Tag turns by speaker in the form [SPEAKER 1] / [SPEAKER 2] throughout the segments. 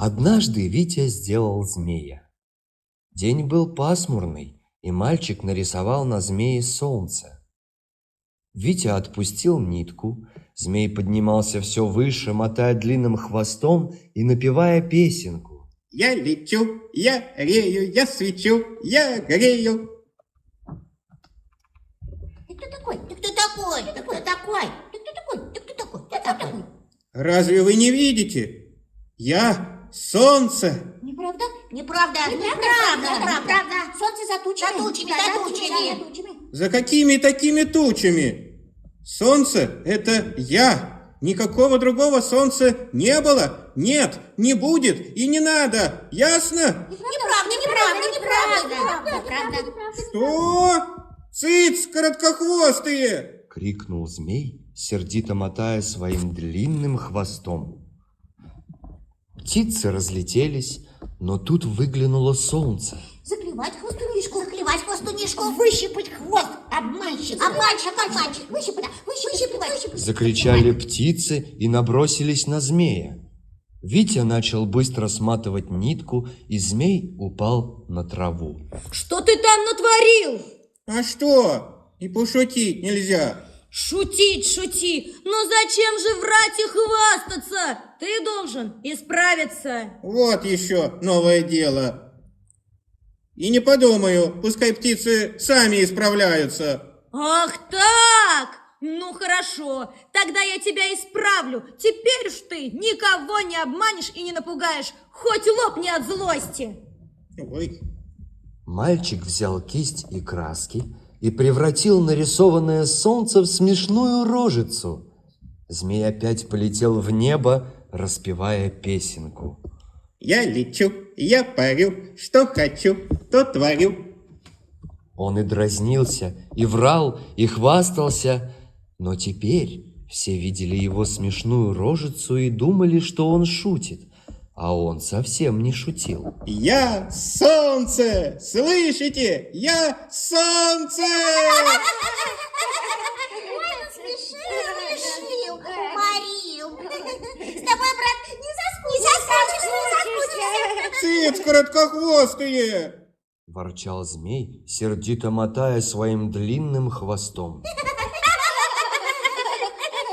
[SPEAKER 1] Однажды Витя сделал змея. День был пасмурный, и мальчик нарисовал на змее солнце. Витя отпустил нитку, змей поднимался все выше, мотая длинным хвостом и напевая песенку.
[SPEAKER 2] Я лечу, я рею, я свечу, я грею.
[SPEAKER 3] Ты кто такой? Ты кто такой? Ты кто такой? Ты кто такой? Ты кто такой? Кто такой?
[SPEAKER 2] Разве вы не видите? Я солнце.
[SPEAKER 3] Неправда? Неправда. Неправда. Солнце за тучами. За тучами.
[SPEAKER 2] За какими такими тучами? Солнце – это я. Никакого другого солнца не было, нет, не будет и не надо. Ясно?
[SPEAKER 3] Неправда.
[SPEAKER 2] Что? Цыц, короткохвостые!
[SPEAKER 1] Крикнул змей, сердито мотая своим длинным хвостом. Птицы разлетелись, но тут выглянуло солнце.
[SPEAKER 3] Заклевать хвостунишку. Выщипать хвост. Обманщик. Выщипать.
[SPEAKER 1] Закричали птицы и набросились на змея. Витя начал быстро сматывать нитку, и змей упал на траву.
[SPEAKER 4] Что ты там натворил?
[SPEAKER 2] А что? И пошутить нельзя.
[SPEAKER 4] Шути, но зачем же врать и хвастаться? Ты должен исправиться.
[SPEAKER 2] Вот еще новое дело. И не подумаю, пускай птицы сами исправляются.
[SPEAKER 4] Ах так! Ну хорошо, тогда я тебя исправлю. Теперь уж ты никого не обманешь и не напугаешь, хоть лопни от злости.
[SPEAKER 2] Ой.
[SPEAKER 1] Мальчик взял кисть и краски и превратил нарисованное солнце в смешную рожицу. Змей опять полетел в небо, распевая песенку.
[SPEAKER 2] Я лечу, я парю, что хочу, то творю.
[SPEAKER 1] Он и дразнился, и врал, и хвастался, но теперь все видели его смешную рожицу и думали, что он шутит, а он совсем не шутил.
[SPEAKER 2] Я солнце! Слышите? Я солнце!
[SPEAKER 3] Смешил, уморил. С тобой, брат, не заскучишься.
[SPEAKER 2] Цыц, короткохвостые!
[SPEAKER 1] Ворчал змей, сердито мотая своим длинным хвостом.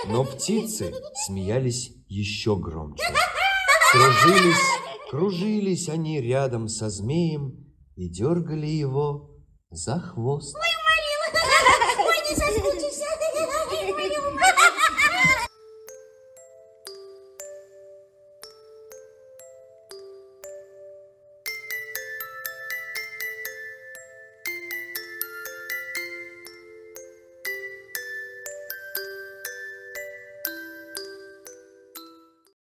[SPEAKER 1] Но птицы смеялись еще громче. Кружились они рядом со змеем и дергали его за хвост.
[SPEAKER 3] Ой, не соскучишься.